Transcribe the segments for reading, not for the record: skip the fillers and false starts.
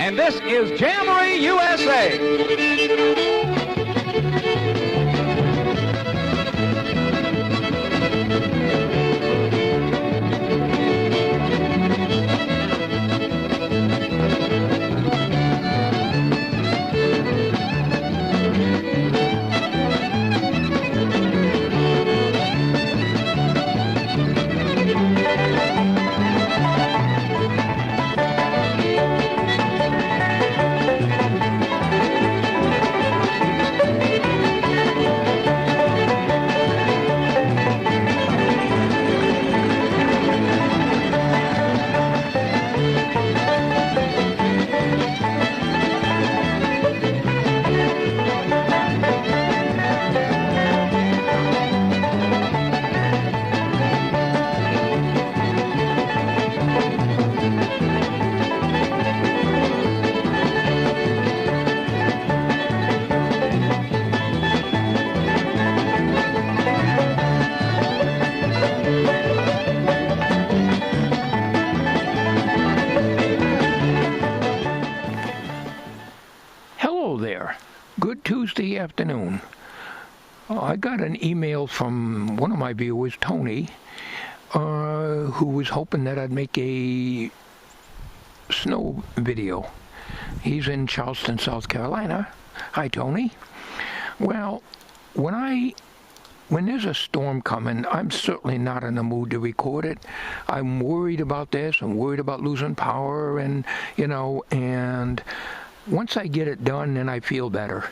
and this is Jamboree USA. Good Tuesday afternoon. I got an email from one of my viewers, Tony, who was hoping that I'd make a snow video. He's in Charleston, South Carolina. Hi, Tony. Well, when there's a storm coming, I'm certainly not in the mood to record it. I'm worried about this. I'm worried about losing power and once I get it done, then I feel better.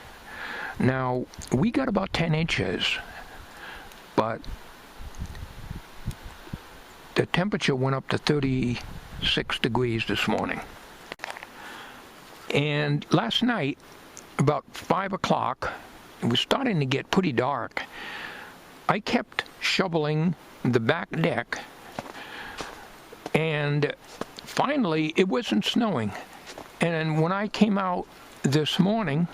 Now, we got about 10 inches, but the temperature went up to 36 degrees this morning. And last night, about 5 o'clock, it was starting to get pretty dark. I kept shoveling the back deck, and finally, it wasn't snowing. And when I came out this morning,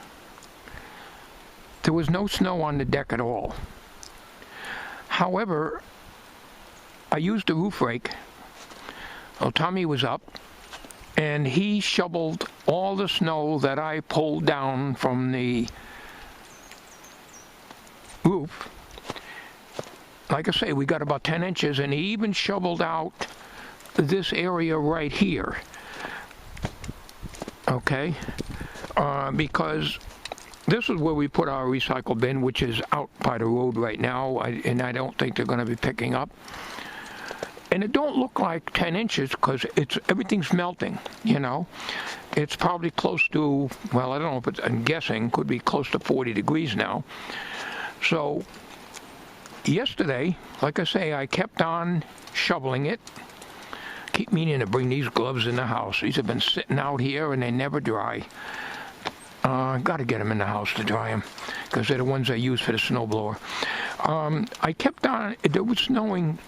there was no snow on the deck at all. However, I used the roof rake. Well, Tommy was up, and he shoveled all the snow that I pulled down from the roof. Like I say, we got about 10 inches, and he even shoveled out this area right here. Okay, because this is where we put our recycle bin, which is out by the road right now, and I don't think they're going to be picking up. And it don't look like 10 inches because everything's melting, It's probably close to, well, I don't know if it's, I'm guessing, could be close to 40 degrees now. So yesterday, like I say, I kept on shoveling it. Keep meaning to bring these gloves in the house. These have been sitting out here and they never dry. Got to get them in the house to dry them because they're the ones I use for the snowblower. I kept on, it was snowing,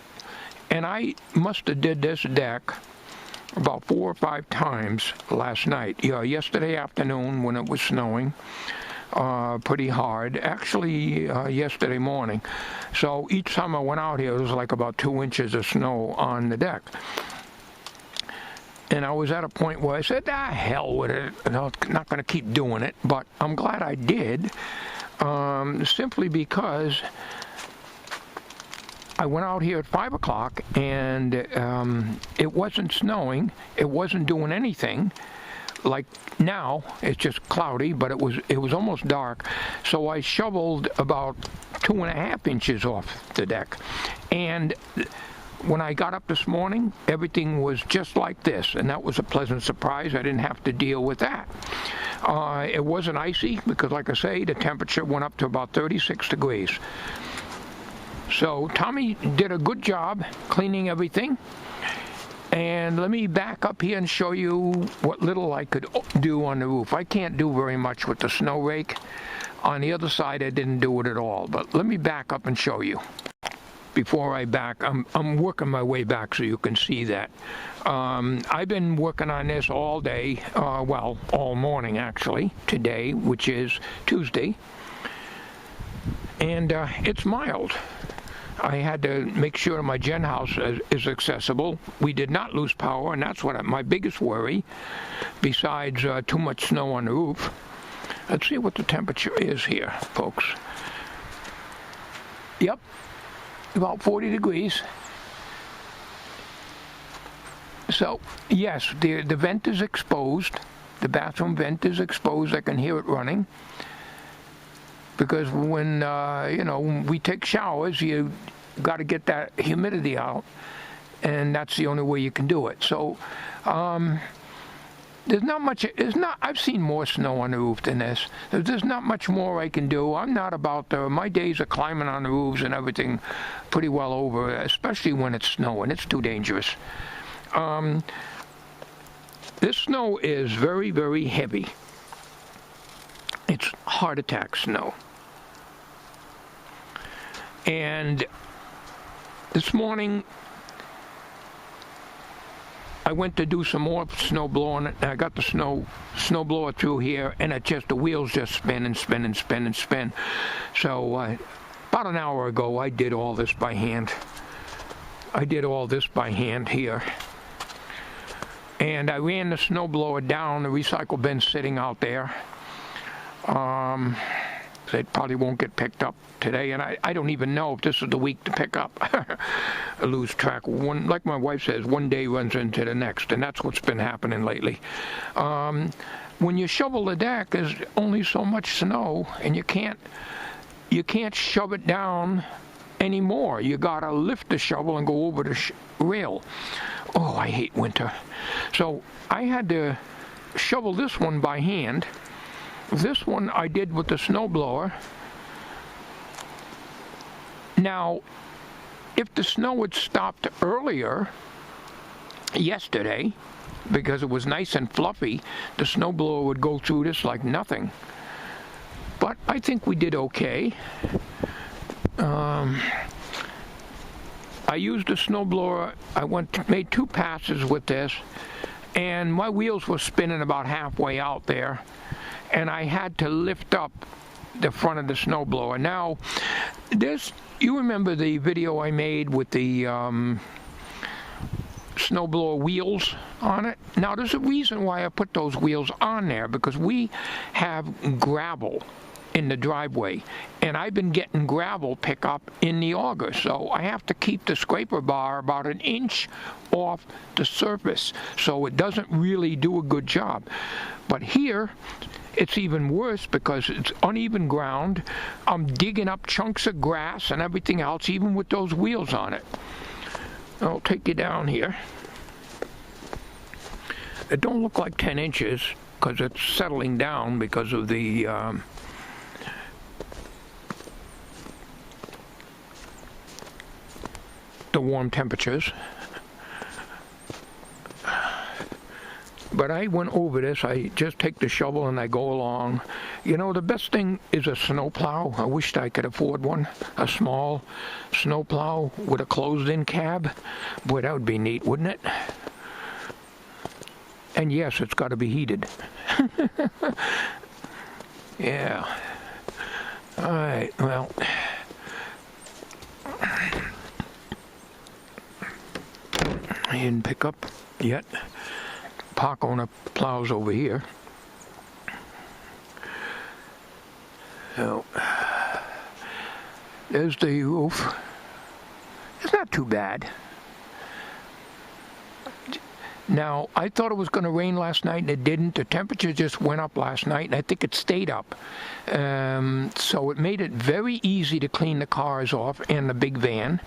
and I must have did this deck about 4 or 5 times last night. Yesterday afternoon when it was snowing pretty hard. Actually, yesterday morning. So each time I went out here, it was like about 2 inches of snow on the deck. And I was at a point where I said, hell with it. I'm not going to keep doing it. But I'm glad I did, simply because I went out here at 5 o'clock, and it wasn't snowing. It wasn't doing anything. Like now, it's just cloudy, but it was almost dark. So I shoveled about 2.5 inches off the deck. And when I got up this morning, everything was just like this, and that was a pleasant surprise. I didn't have to deal with that. It wasn't icy because, like I say, the temperature went up to about 36 degrees. So Tommy did a good job cleaning everything. And let me back up here and show you what little I could do on the roof. I can't do very much with the snow rake. On the other side, I didn't do it at all. But let me back up and show you. Before I back, I'm working my way back so you can see that. I've been working on this all day, all morning actually, today, which is Tuesday. And it's mild. I had to make sure my gen house is accessible. We did not lose power, and that's my biggest worry, besides too much snow on the roof. Let's see what the temperature is here, folks. Yep, about 40 degrees. So, yes, the vent is exposed. The bathroom vent is exposed. I can hear it running. Because when, when we take showers, you got to get that humidity out. And that's the only way you can do it. So, there's not much, I've seen more snow on the roof than this. There's not much more I can do. I'm not about my days of climbing on the roofs and everything pretty well over, especially when it's snowing. It's too dangerous. This snow is very, very heavy. It's heart attack snow. And this morning, I went to do some more snow blowing, and I got the snow blower through here, and the wheels just spin and spin and spin and spin. So about an hour ago, I did all this by hand. I did all this by hand here. And I ran the snow blower down, the recycle bin sitting out there. It probably won't get picked up today, and I don't even know if this is the week to pick up. I lose track. Like my wife says, one day runs into the next, and that's what's been happening lately. When you shovel the deck, there's only so much snow, and you can't shove it down anymore. You gotta lift the shovel and go over the rail. Oh, I hate winter. So I had to shovel this one by hand. This one I did with the snowblower. Now, if the snow had stopped earlier, yesterday, because it was nice and fluffy, the snowblower would go through this like nothing. But I think we did okay. I used the snowblower. I made 2 passes with this, and my wheels were spinning about halfway out there. And I had to lift up the front of the snowblower. Now, you remember the video I made with the snowblower wheels on it? Now, there's a reason why I put those wheels on there, because we have gravel in the driveway, and I've been getting gravel pickup in the auger, so I have to keep the scraper bar about 1 inch off the surface, so it doesn't really do a good job. But here, it's even worse because it's uneven ground. I'm digging up chunks of grass and everything else, even with those wheels on it. I'll take you down here. It don't look like 10 inches because it's settling down because of the warm temperatures. But I went over this. I just take the shovel and I go along. You know, the best thing is a snowplow. I wished I could afford one. A small snowplow with a closed-in cab. Boy, that would be neat, wouldn't it? And yes, it's got to be heated. Yeah. All right, well. I didn't pick up yet. Park owner plows over here. So, there's the roof. It's not too bad. Now, I thought it was going to rain last night, and it didn't. The temperature just went up last night, and I think it stayed up. So it made it very easy to clean the cars off and the big van.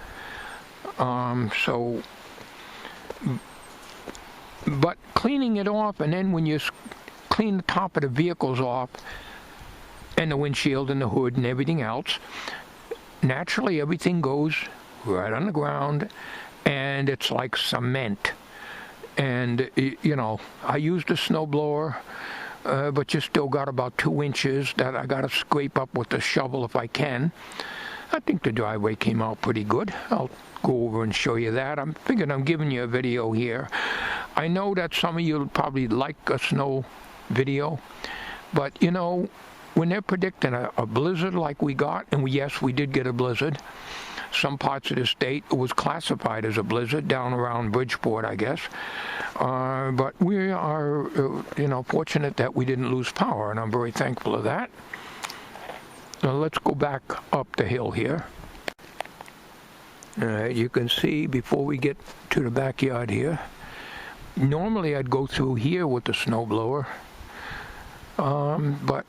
But cleaning it off, and then when you clean the top of the vehicles off, and the windshield and the hood and everything else, naturally everything goes right on the ground, and it's like cement. And, you know, I used a snowblower, but you still got about 2 inches that I got to scrape up with the shovel if I can. I think the driveway came out pretty good. I'll go over and show you that. I'm thinking I'm giving you a video here. I know that some of you probably like a snow video, but, you know, when they're predicting a blizzard like we got, and yes, we did get a blizzard, some parts of the state it was classified as a blizzard down around Bridgeport, I guess. But we are, fortunate that we didn't lose power, and I'm very thankful of that. Now let's go back up the hill here. You can see before we get to the backyard here, normally I'd go through here with the snowblower, but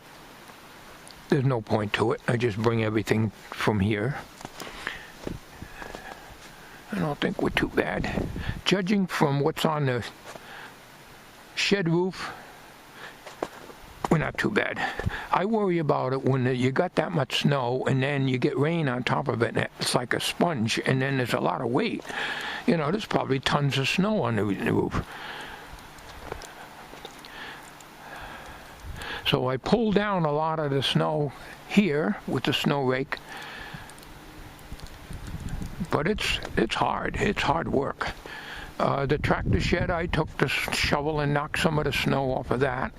there's no point to it. I just bring everything from here. I don't think we're too bad. Judging from what's on the shed roof, we're not too bad. I worry about it when you got that much snow and then you get rain on top of it and it's like a sponge and then there's a lot of weight. There's probably tons of snow on the roof. So I pull down a lot of the snow here with the snow rake. But it's hard. It's hard work. The tractor shed, I took the shovel and knocked some of the snow off of that.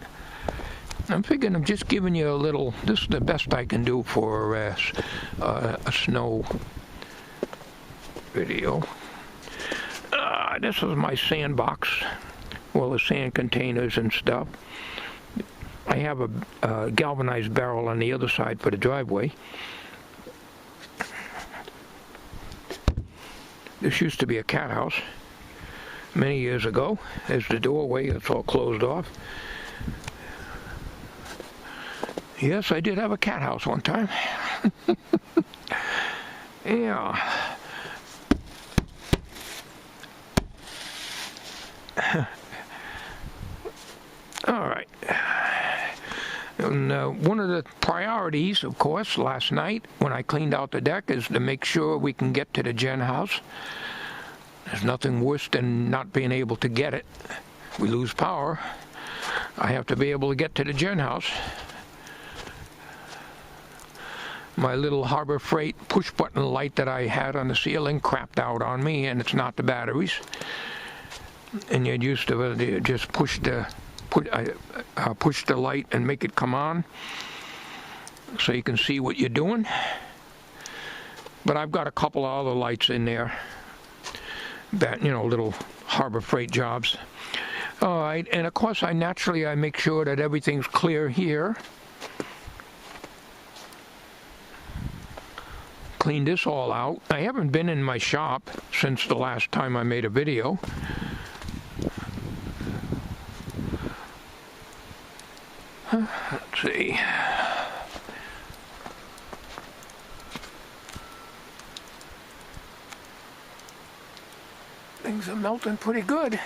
I'm figuring I'm just giving you a little, this is the best I can do for a snow video. This is my sandbox, well, the sand containers and stuff. I have a galvanized barrel on the other side for the driveway. This used to be a cat house many years ago. There's the doorway, it's all closed off. Yes, I did have a cat house one time. Yeah. All right. And one of the priorities, of course, last night when I cleaned out the deck is to make sure we can get to the Jen house. There's nothing worse than not being able to get it. We lose power. I have to be able to get to the Jen house. My little Harbor Freight push-button light that I had on the ceiling crapped out on me, and it's not the batteries. And you're used to just push the light and make it come on so you can see what you're doing. But I've got a couple of other lights in there that, little Harbor Freight jobs. All right, and of course I make sure that everything's clear here. Clean this all out. I haven't been in my shop since the last time I made a video. Let's see. Things are melting pretty good.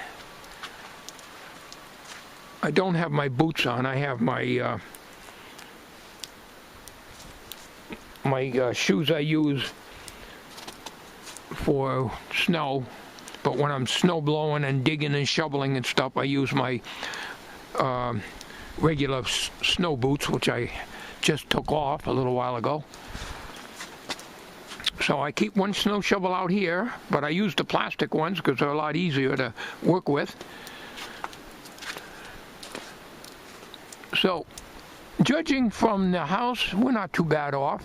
I don't have my boots on. I have my shoes I use for snow, but when I'm snow blowing and digging and shoveling and stuff, I use my regular snow boots, which I just took off a little while ago. So I keep one snow shovel out here, but I use the plastic ones because they're a lot easier to work with. So, judging from the house, we're not too bad off.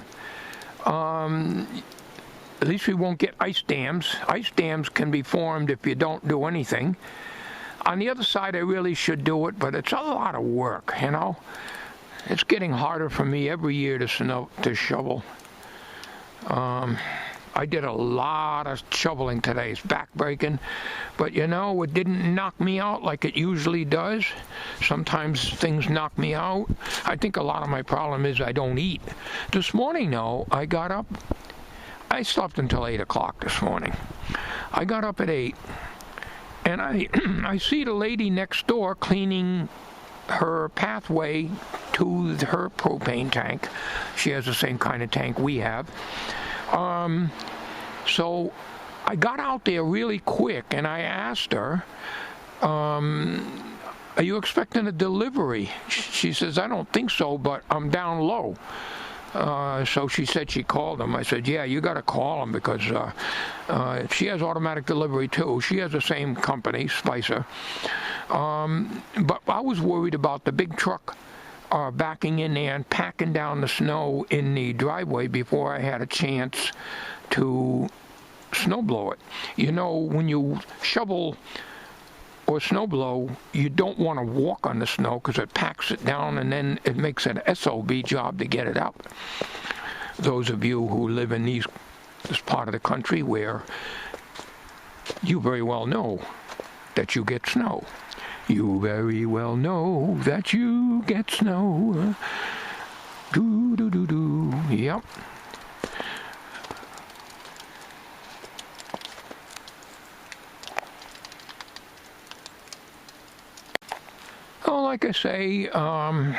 At least we won't get ice dams. Ice dams can be formed if you don't do anything. On the other side, I really should do it, but it's a lot of work, It's getting harder for me every year to shovel. I did a lot of shoveling today. It's back-breaking. But, it didn't knock me out like it usually does. Sometimes things knock me out. I think a lot of my problem is I don't eat. This morning, though, I got up. I slept until 8 o'clock this morning. I got up at 8, and I see the lady next door cleaning her pathway to her propane tank. She has the same kind of tank we have. So I got out there really quick and I asked her, are you expecting a delivery? She says, I don't think so, but I'm down low. So she said she called them. I said, yeah, you got to call them because she has automatic delivery too. She has the same company, Spicer. But I was worried about the big truck backing in there and packing down the snow in the driveway before I had a chance to snowblow it. You know, when you shovel or snowblow, you don't want to walk on the snow because it packs it down and then it makes an SOB job to get it out. Those of you who live in this part of the country where you very well know that you get snow. You very well know that you get snow. Do. Yep. Oh, like I say, I've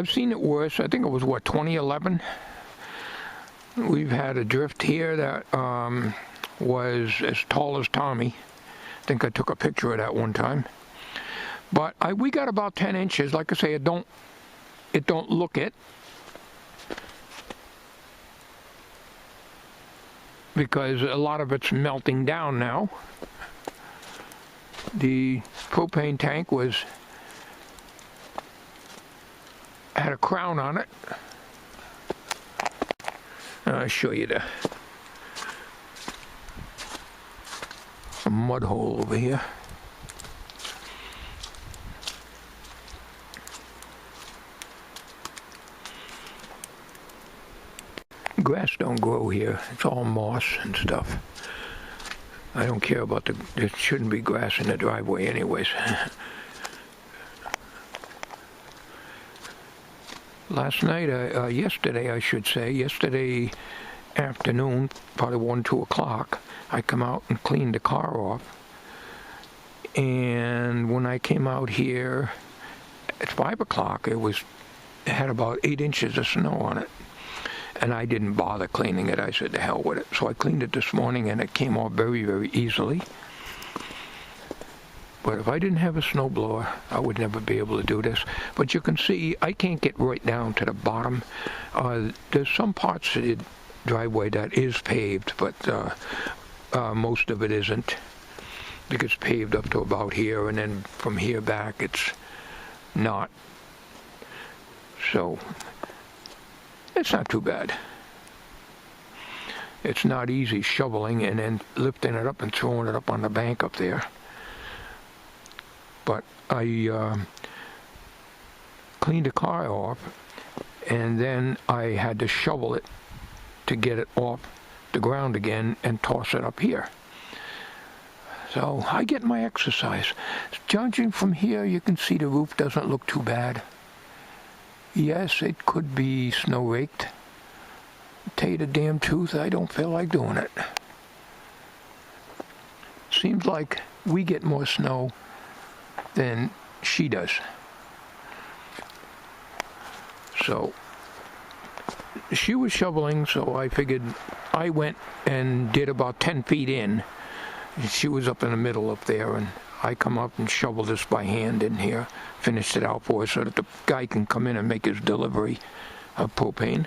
seen it worse. I think it was, 2011? We've had a drift here that was as tall as Tommy. I think I took a picture of that one time. But we got about 10 inches. Like I say, it don't look it, because a lot of it's melting down now. The propane tank had a crown on it. I'll show you a mud hole over here. Grass don't grow here. It's all moss and stuff. I don't care about there shouldn't be grass in the driveway anyways. Yesterday afternoon, probably 1, 2 o'clock, I come out and cleaned the car off. And when I came out here at 5 o'clock, it had about 8 inches of snow on it. And I didn't bother cleaning it. I said, to hell with it. So I cleaned it this morning, and it came off very, very easily. But if I didn't have a snowblower, I would never be able to do this. But you can see, I can't get right down to the bottom. There's some parts of the driveway that is paved, but most of it isn't. Because it's paved up to about here, and then from here back, it's not. So it's not too bad. It's not easy shoveling and then lifting it up and throwing it up on the bank up there. But I cleaned the car off, and then I had to shovel it to get it off the ground again and toss it up here. So I get my exercise. Judging from here, you can see the roof doesn't look too bad. Yes, it could be snow raked. Tell you the damn truth, I don't feel like doing it. Seems like we get more snow than she does. So she was shoveling, so I figured I went and did about 10 feet in. She was up in the middle up there, and I come up and shovel this by hand in here, finished it out for her so that the guy can come in and make his delivery of propane.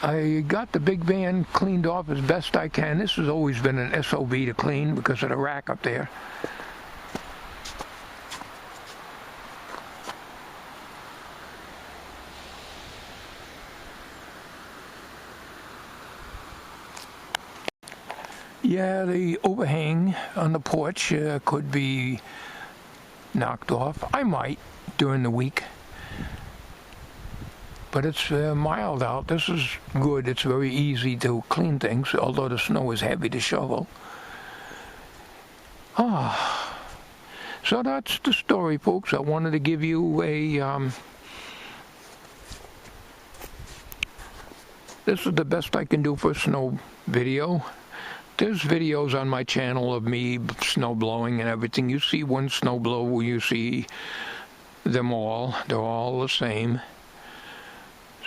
I got the big van cleaned off as best I can. This has always been an SOB to clean because of the rack up there. Yeah, the overhang on the porch could be knocked off. I might during the week. But it's mild out. This is good. It's very easy to clean things, although the snow is heavy to shovel. So that's the story, folks. I wanted to give you a... this is the best I can do for a snow video. There's videos on my channel of me snow blowing and everything. You see one snow blow, you see them all. They're all the same.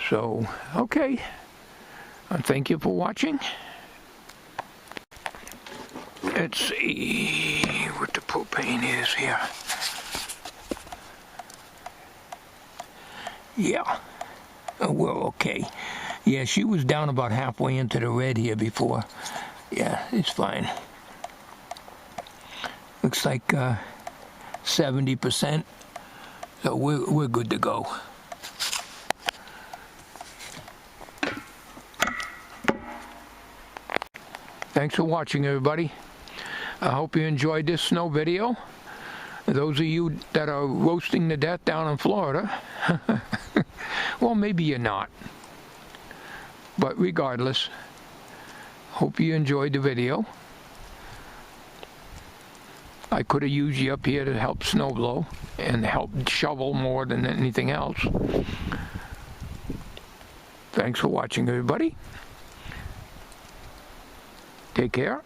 So, okay. Thank you for watching. Let's see what the propane is here. Yeah, we're okay. Yeah, she was down about halfway into the red here before. Yeah, it's fine. Looks like 70%. So we're good to go. Thanks for watching, everybody. I hope you enjoyed this snow video. Those of you that are roasting to death down in Florida, well, maybe you're not. But regardless, hope you enjoyed the video. I could have used you up here to help snow blow and help shovel more than anything else. Thanks for watching, everybody. Take care.